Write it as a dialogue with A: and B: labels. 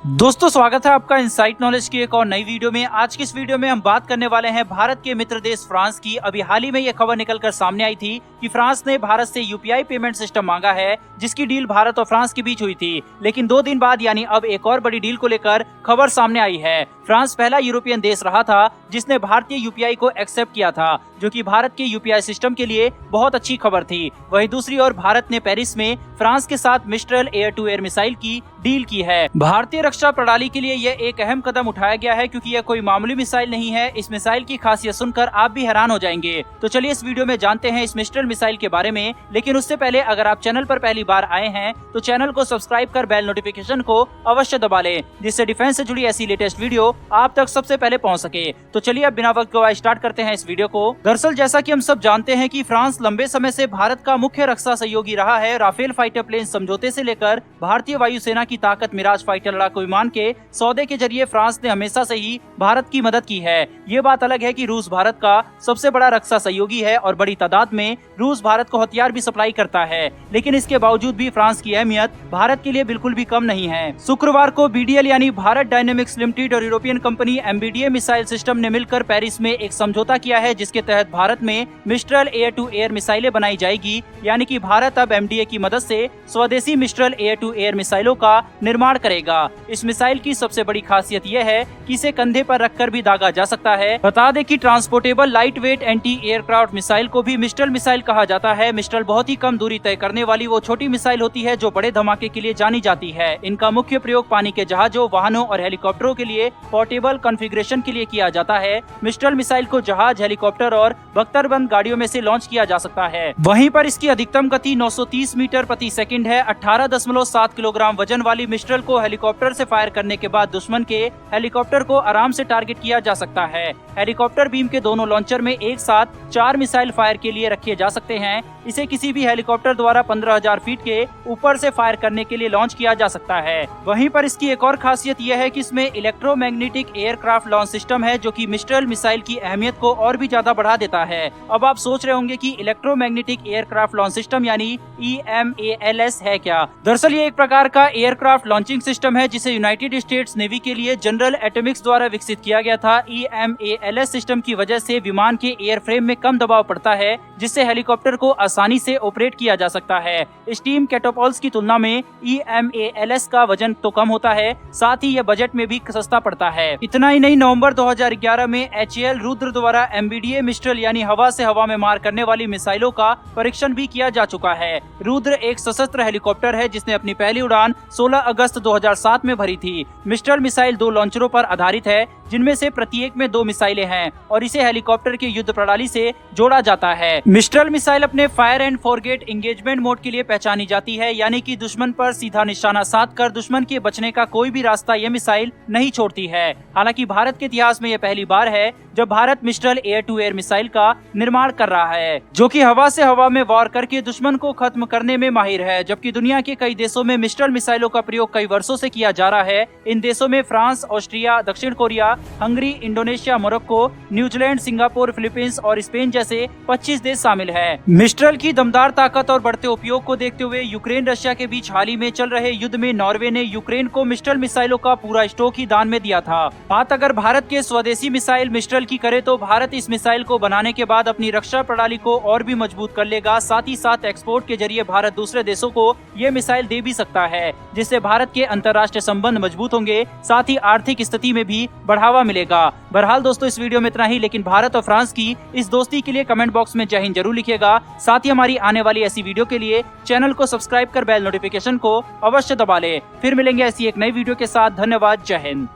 A: दोस्तों स्वागत है आपका इनसाइट नॉलेज की एक और नई वीडियो में। आज की इस वीडियो में हम बात करने वाले हैं भारत के मित्र देश फ्रांस की। अभी हाल ही में ये खबर निकलकर सामने आई थी कि फ्रांस ने भारत से यूपीआई पेमेंट सिस्टम मांगा है, जिसकी डील भारत और फ्रांस के बीच हुई थी। लेकिन 2 दिन बाद यानी अब एक और बड़ी डील को लेकर खबर सामने आई है। फ्रांस पहला यूरोपियन देश रहा था जिसने भारतीय यूपीआई को एक्सेप्ट किया था, जो कि भारत के यूपीआई सिस्टम के लिए बहुत अच्छी खबर थी। वहीं दूसरी ओर भारत ने पेरिस में फ्रांस के साथ Mistral air to air missile की डील की है। भारतीय रक्षा प्रणाली के लिए यह एक अहम कदम उठाया गया है, क्योंकि यह कोई मामूली मिसाइल नहीं है। इस मिसाइल की खासियत सुनकर आप भी हैरान हो जाएंगे। तो चलिए इस वीडियो में जानते हैं इस मिस्ट्रल मिसाइल के बारे में। लेकिन उससे पहले अगर आप चैनल पर पहली बार आए हैं तो चैनल को सब्सक्राइब कर बेल नोटिफिकेशन को अवश्य दबा लें, जिससे डिफेंस से जुड़ी ऐसी लेटेस्ट वीडियो आप तक सबसे पहले पहुंच सके। तो चलिए अब बिना वक्त गवाए स्टार्ट करते हैं इस वीडियो को। दरअसल जैसा कि हम सब जानते हैं कि फ्रांस लंबे समय से भारत का मुख्य रक्षा सहयोगी रहा है। राफेल फाइटर प्लेन समझौते से लेकर भारतीय वायुसेना की ताकत मिराज फाइटर लड़ाकू विमान के सौदे के जरिए फ्रांस ने हमेशा से ही भारत की मदद की है। ये बात अलग है कि रूस भारत का सबसे बड़ा रक्षा सहयोगी है और बड़ी तादाद में रूस भारत को हथियार भी सप्लाई करता है। लेकिन इसके बावजूद भी फ्रांस की अहमियत भारत के लिए बिल्कुल भी कम नहीं है। शुक्रवार को बीडीएल यानी भारत डायनेमिक्स लिमिटेड और European company MBDA missile system ने मिलकर पेरिस में एक समझौता किया है, जिसके तहत भारत में मिस्ट्रल एयर टू एयर मिसाइलें बनाई जाएगी। यानी कि भारत अब एमडीए की मदद से स्वदेशी मिस्ट्रल एयर टू एयर मिसाइलों का निर्माण करेगा। इस मिसाइल की सबसे बड़ी खासियत यह है कि इसे कंधे पर रखकर भी दागा जा सकता है। बता दें कि transportable light weight anti aircraft missile को भी मिस्ट्रल मिसाइल कहा जाता है। मिस्ट्रल बहुत ही कम दूरी तय करने वाली वो छोटी मिसाइल होती है जो बड़े धमाके के लिए जानी जाती है। इनका मुख्य प्रयोग पानी के जहाजों, वाहनों और हेलीकॉप्टरों के लिए पोर्टेबल कॉन्फ़िगरेशन के लिए किया जाता है। मिस्ट्रल मिसाइल को जहाज, हेलीकॉप्टर और बख्तरबंद गाड़ियों में से लॉन्च किया जा सकता है। वहीं पर इसकी अधिकतम गति 930 मीटर प्रति सेकंड है। 18.7 किलोग्राम वजन वाली मिस्ट्रल को हेलीकॉप्टर से फायर करने के बाद दुश्मन के हेलीकॉप्टर को आराम से टारगेट किया जा सकता है। हेलीकॉप्टर बीम के दोनों लॉन्चर में एक साथ 4 मिसाइल फायर के लिए रखे जा सकते हैं। इसे किसी भी हेलीकॉप्टर द्वारा 15,000 फीट के ऊपर से फायर करने के लिए लॉन्च किया जा सकता है। वहीं पर इसकी एक और खासियत यह है कि इसमें इलेक्ट्रोमैग्नेटिक एयरक्राफ्ट लॉन्च सिस्टम है, जो कि मिस्ट्रल मिसाइल की अहमियत को और भी ज्यादा बढ़ा देता है। अब आप सोच रहे होंगे कि इलेक्ट्रोमैग्नेटिक एयरक्राफ्ट लॉन्च सिस्टम यानी EMALS है क्या? दरअसल ये एक प्रकार का एयरक्राफ्ट लॉन्चिंग सिस्टम है जिसे यूनाइटेड स्टेट्स नेवी के लिए जनरल एटॉमिक्स द्वारा विकसित किया गया था। EMALS सिस्टम की वजह से विमान के एयरफ्रेम में कम दबाव पड़ता है, जिससे हेलीकॉप्टर को आसानी से ऑपरेट किया जा सकता है। स्टीम कैटापल्ट्स की तुलना में EMALS का वजन तो कम होता है, साथ ही यह बजट में भी सस्ता पड़ता है। इतना ही नहीं, नवंबर 2011 में HAL रुद्र द्वारा एमबीडीए मिस्ट्रल यानी हवा से हवा में मार करने वाली मिसाइलों का परीक्षण भी किया जा चुका है। रुद्र एक सशस्त्र हेलीकॉप्टर है जिसने अपनी पहली उड़ान 16 अगस्त 2007 में भरी थी। मिस्ट्रल मिसाइल 2 लॉन्चरों पर आधारित है, जिनमें से प्रत्येक में 2 मिसाइलें हैं और इसे हेलीकॉप्टर के युद्ध प्रणाली से जोड़ा जाता है। मिस्ट्रल मिसाइल अपने fire and forget engagement mode के लिए पहचानी जाती है, यानी कि दुश्मन पर सीधा निशाना साधकर दुश्मन के बचने का कोई भी रास्ता यह मिसाइल नहीं छोड़ती है। हालांकि भारत के इतिहास में यह पहली बार है जब Bharat Mistral air to air missile का निर्माण कर रहा है, जो कि हवा से हवा में वार करके दुश्मन को खत्म करने में माहिर है। जबकि दुनिया के कई देशों में मिस्ट्रल मिसाइलों का प्रयोग कई वर्षों से किया जा रहा है। इन देशों में फ्रांस, ऑस्ट्रिया, दक्षिण Korea, Hungary, Indonesia, Morocco, New Zealand, Singapore, Philippines और स्पेन जैसे 25 देश शामिल हैं। मिस्ट्रल की दमदार ताकत और बढ़ते उपयोग को देखते हुए यूक्रेन रशिया के बीच हाल ही में चल रहे युद्ध में नॉर्वे ने यूक्रेन को मिस्ट्रल मिसाइलों का पूरा स्टॉक ही दान में दिया था। बात अगर भारत के स्वदेशी मिसाइल मिस्ट्रल की करे तो भारत इस मिसाइल को बनाने के बाद अपनी रक्षा प्रणाली को और भी मजबूत कर लेगा। साथ ही साथ एक्सपोर्ट के जरिए भारत दूसरे देशों को ये मिसाइल दे भी सकता है, जिससे भारत के अंतर्राष्ट्रीय संबंध मजबूत होंगे। साथ ही आर्थिक स्थिति में भी बढ़ावा मिलेगा। बहरहाल दोस्तों, इस वीडियो में इतना ही। लेकिन भारत और फ्रांस की इस दोस्ती के लिए कमेंट बॉक्स में जय हिंद जरूर लिखिएगा। साथ ही हमारी आने वाली ऐसी वीडियो के लिए चैनल को सब्सक्राइब कर बेल नोटिफिकेशन को अवश्य दबा ले। फिर मिलेंगे ऐसी एक नई वीडियो के साथ। धन्यवाद। जय हिंद।